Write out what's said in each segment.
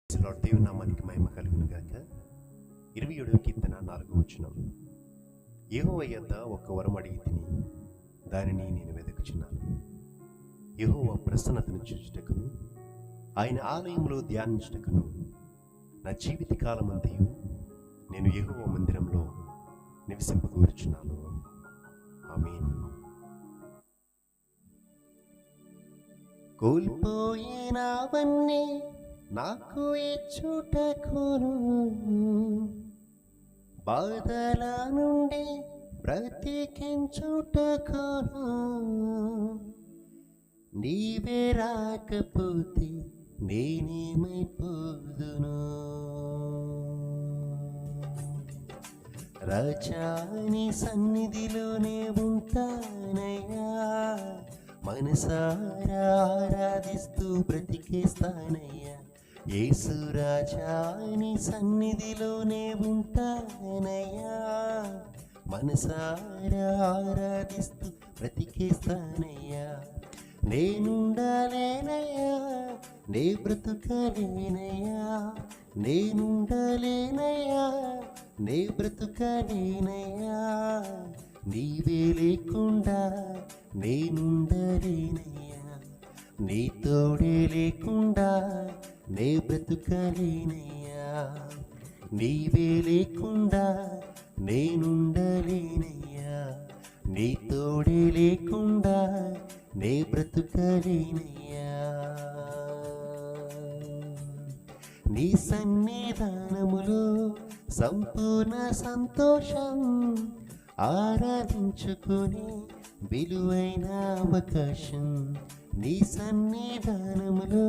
దేవుని నామానికి మహిమ కలుగును గాక. 27వ కీర్తన 4వ వచనం. యెహోవా యొద్ద ఒక్క వరం అడిగి తిని దానిని నేను వెతుకుచున్నాను. యెహోవా ప్రసన్నతను చూచుటకును ఆయన ఆలయంలో ధ్యానించుటకును నా జీవిత కాలమంతయు నేను యెహోవా మందిరంలో నివసింపగోరుచున్నాను. ఆమేన్. కోల్పోయినవన్నీ నాకు ఇచ్చుటకును బాధల నుండి బ్రతికించుటకును నీవే రాకపోతే నేనేమైపోదును. రాజాని సన్నిధిలోనే ఉంటానయ్యా, మనసారా ఆరాధిస్తూ బ్రతికేస్తానయ్యా. యేసు రాజాని సన్నిధిలోనే ఉంటానయ్యా, మనసారా ఆరాధిస్తూ బ్రతికేస్తానయ్యా. నేనుండలేనయ్యా, నే బ్రతుకలేనయ్యా, నేనుండలేనయ్యా, నే బ్రతుకలేనయ్యా. నీవే లేకుండా నేనుండలేనయ్యా, నీ తోడే లేకుండా నే బ్రతుకలేనయ్యా. నీవే లేకుండా నేనుండలేనయ్యా, నీ తోడే లేకుండా నే బ్రతుకలేనయ్యా. నీ సన్నిధానములో సంపూర్ణ సంతోషం, ఆరాధించుకునే విలువైన అవకాశం. నీ సన్నిధానములో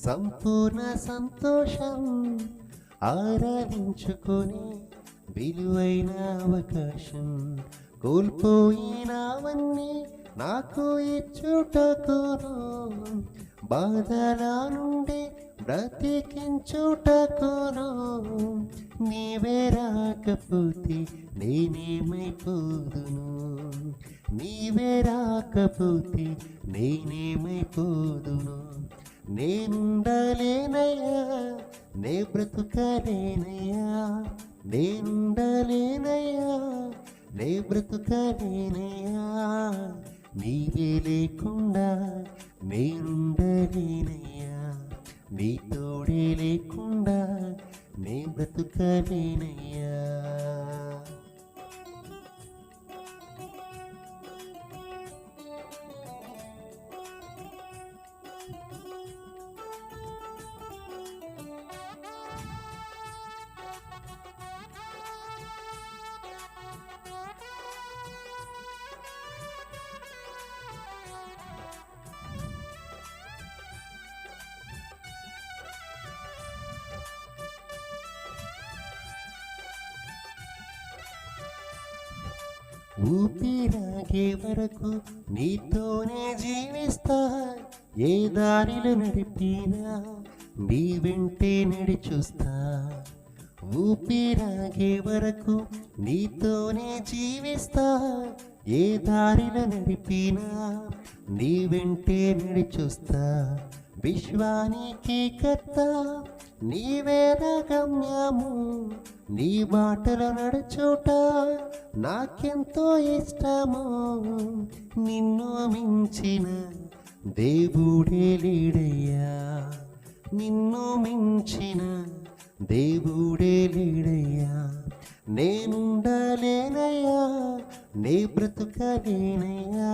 సంపూర్ణ సంతోషం, ఆరాధించుకునే విలువైన అవకాశం. కోల్పోయినవన్నీ నాకు ఇచ్చుటకును బాధల నుండి బ్రతికించుటకును నీవే రాకపోతే నేనేమైపోదును. నీవే రాకపోతే నేనేమైపోదును. నేనుండలేనయ్యా, నే బ్రతుకలేనయ్యా, నేనుండలేనయ్యా, నే బ్రతుకలేనయ్యా. నీవే లేకుండా నేనుండలేనయ్యా, నీ తోడే లేకుండా నే బ్రతుకలేనయ్యా. ఊపిరాగే వరకు నీతోనే జీవిస్తా, ఏ దారిలో నడిపినా నీ వెంటే నడిచూస్తా. ఊపిరాగే వరకు నీతోనే జీవిస్తా, ఏ దారిలో నడిపినా నీ వెంటే నడిచూస్తా. విశ్వానికి కర్త నీవే నా గమ్యము, నీ బాటలో నడుచుట నాకెంతో ఇష్టము. నిన్ను మించిన దేవుడే లేడయ్యా, నిన్ను మించిన దేవుడే లేడయ్యా. నేనుండలేనయ్యా, నే బ్రతుకలేనయ్యా,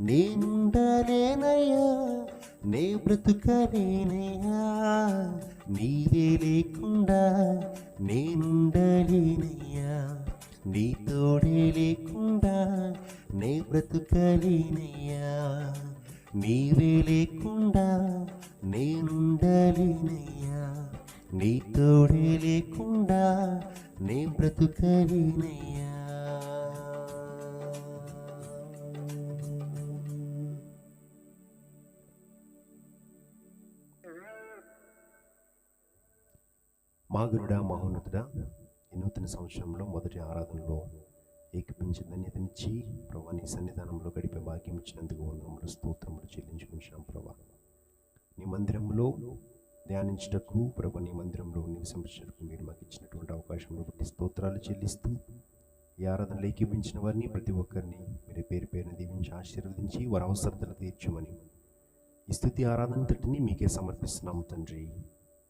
నేనుండలేనయ్యా, నే బ్రతుకలేనయ్యా. నీవే లేకుండా నేనుండలేనయ్యా, నీ తోడే లేకుండా నే బ్రతుకలేనయ్యా. నీవే లేకుండా నేనుండలేనయ్యా, నీ తోడే లేకుండా నే బ్రతుకలేనయ్యా. మా గురుడా, మహోన్నతుడా, ఈ నూతన సంవత్సరంలో మొదటి ఆరాధనలో ఏకపించి ధన్యతనిచ్చి ప్రభా నీ సన్నిధానంలో గడిపే భాగ్యం ఇచ్చినందుకు వందనములు స్తోత్రములు చెల్లించుకుంటున్నాం ప్రభా. నీ మందిరంలో ధ్యానించుటకు ప్రభు నీ మందిరంలో నివసించటకు మీరు మాకు ఇచ్చినటువంటి అవకాశంలో బట్టి స్తోత్రాలు చెల్లిస్తూ ఈ ఆరాధనలో ఏకీపించిన వారిని ప్రతి ఒక్కరిని మీరు పేరు పేరుని దీవించి ఆశీర్వదించి వారి అవసరతలు తీర్చమని ఈ స్తుతి ఆరాధన తట్టిని మీకే సమర్పిస్తున్నాము తండ్రి.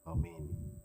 ఆమేన్.